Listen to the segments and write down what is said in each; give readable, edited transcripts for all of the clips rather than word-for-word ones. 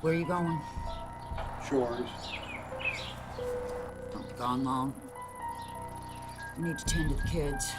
Where are you going? Shores. Gone long. I need to tend to the kids.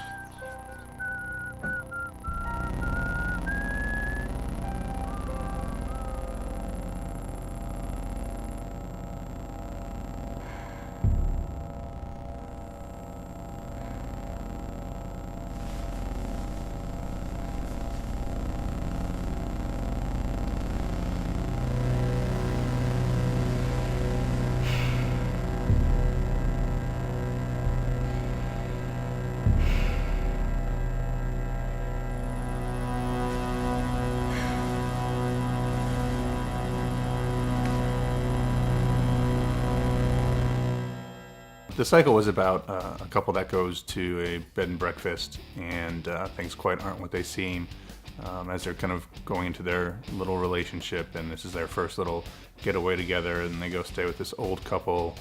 The cycle was about a couple that goes to a bed and breakfast, and things quite aren't what they seem as they're kind of going into their little relationship, and this is their first little getaway together, and they go stay with this old couple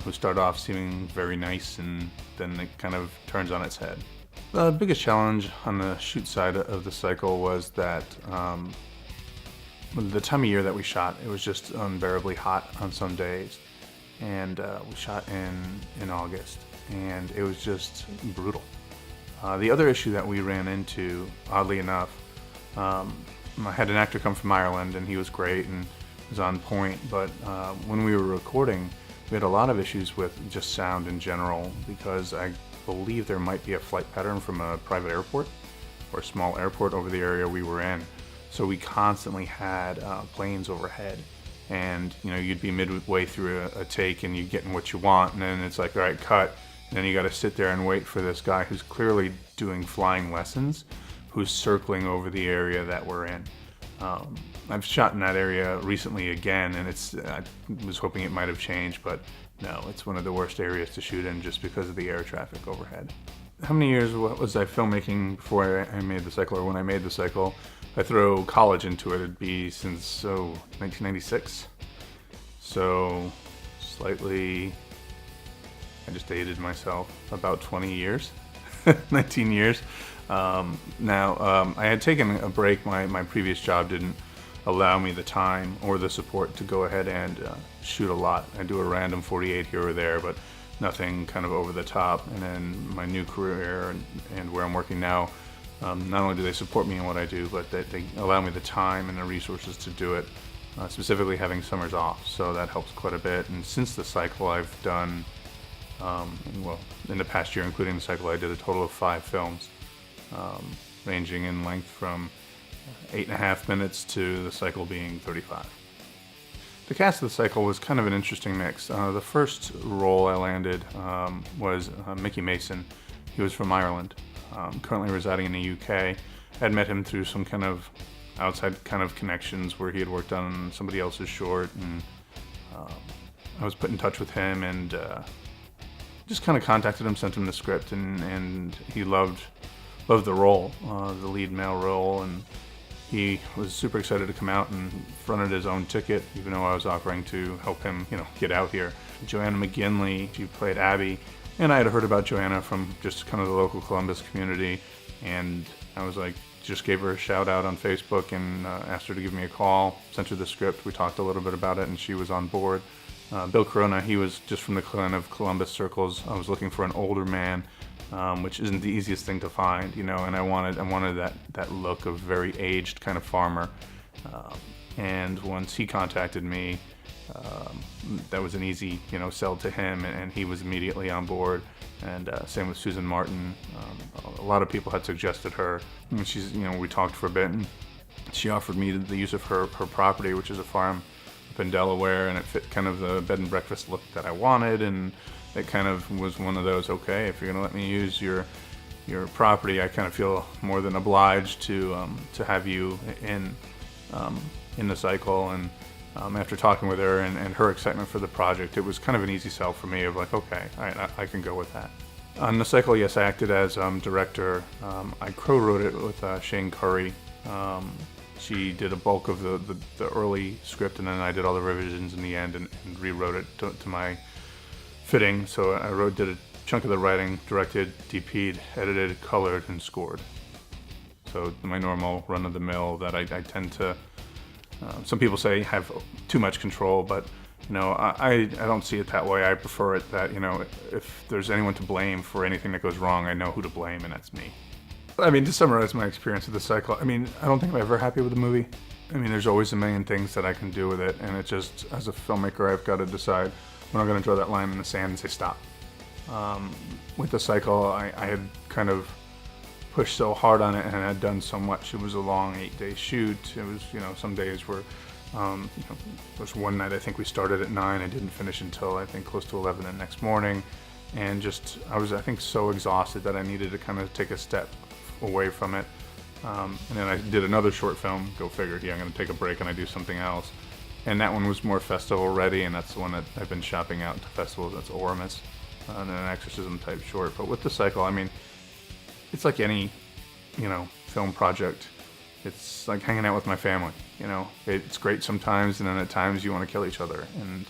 who start off seeming very nice, and then it kind of turns on its head. The biggest challenge on the shoot side of the cycle was that the time of year that we shot, it was just unbearably hot on some days. And we shot in August, and it was just brutal. The other issue that we ran into, oddly enough, I had an actor come from Ireland, and he was great and was on point, but when we were recording, we had a lot of issues with just sound in general, because I believe there might be a flight pattern from a private airport or a small airport over the area we were in. So we constantly had planes overhead. And you'd be midway through a take and you're getting what you want, and then it's like, all right, cut, and then you got to sit there and wait for this guy who's clearly doing flying lessons, who's circling over the area that we're in. I've shot in that area recently again, and I was hoping it might have changed, but no, it's one of the worst areas to shoot in just because of the air traffic overhead. How many years was I filmmaking before I made the cycle, or when I made the cycle? I throw college into it, it'd be since 1996. So slightly, I just dated myself, about 20 years, 19 years. Now, I had taken a break. My previous job didn't allow me the time or the support to go ahead and shoot a lot. I do a random 48 here or there, but nothing kind of over the top. And then my new career and where I'm working now, not only do they support me in what I do, but they allow me the time and the resources to do it, specifically having summers off. So that helps quite a bit. And since the cycle, I've done, in the past year, including the cycle, I did a total of 5 films, ranging in length from 8.5 minutes to the cycle being 35. The cast of the cycle was kind of an interesting mix. The first role I landed was Mickey Mason. He was from Ireland. Currently residing in the UK. I had met him through some kind of outside kind of connections where he had worked on somebody else's short, and I was put in touch with him and just kind of contacted him, sent him the script, and he loved the role, the lead male role, and he was super excited to come out and fronted his own ticket, even though I was offering to help him, get out here. Joanna McGinley, she played Abby. And I had heard about Joanna from just kind of the local Columbus community, and I was like, just gave her a shout out on Facebook and asked her to give me a call, sent her the script, we talked a little bit about it, and she was on board. Bill Corona, he was just from the kind of Columbus circles. I was looking for an older man, which isn't the easiest thing to find, and I wanted that look of very aged kind of farmer. And once he contacted me, that was an easy, sell to him, and he was immediately on board. And same with Susan Martin. A lot of people had suggested her. And she's, we talked for a bit, and she offered me the use of her property, which is a farm up in Delaware, and it fit kind of the bed and breakfast look that I wanted. And it kind of was one of those, okay, if you're gonna let me use your property, I kind of feel more than obliged to have you in the cycle. And after talking with her and her excitement for the project, it was kind of an easy sell for me of like, okay, all right, I can go with that. On the cycle, yes, I acted as director. I co-wrote it with Shane Curry. She did a bulk of the early script, and then I did all the revisions in the end and rewrote it to my fitting. So I did a chunk of the writing, directed, DP'd, edited, colored, and scored. So my normal run-of-the-mill that I tend to Some people say have too much control, but I don't see it that way. I prefer it that, if there's anyone to blame for anything that goes wrong, I know who to blame, and that's me. I mean, to summarize my experience with the cycle, I mean, I don't think I'm ever happy with the movie. I mean, there's always a million things that I can do with it, and it just, as a filmmaker, I've got to decide when I'm going to draw that line in the sand and say stop. With the cycle, I had kind of pushed so hard on it and had done so much. It was a long 8-day shoot. It was, some days were, there was one night I think we started at 9. I didn't finish until I think close to 11 the next morning. And just, I was, I think, so exhausted that I needed to kind of take a step away from it. And then I did another short film, go figure, I'm going to take a break and I do something else. And that one was more festival ready, and that's the one that I've been shopping out to festivals. That's Oramus, and then an exorcism type short. But with the cycle, I mean, it's like any, film project. It's like hanging out with my family, It's great sometimes, and then at times you want to kill each other. And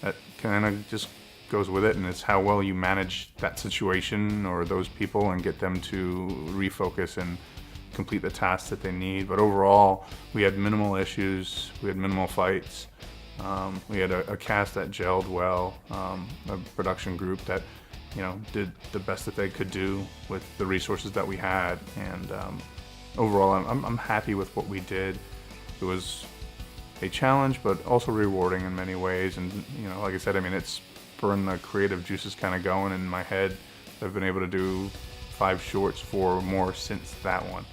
that kind of just goes with it, and it's how well you manage that situation or those people and get them to refocus and complete the tasks that they need. But overall, we had minimal issues, we had minimal fights. We had a cast that gelled well, a production group that did the best that they could do with the resources that we had, and overall I'm happy with what we did. It was a challenge, but also rewarding in many ways, and like I said, I mean, it's burned the creative juices kind of going in my head. I've been able to do 5 shorts, 4 more since that one.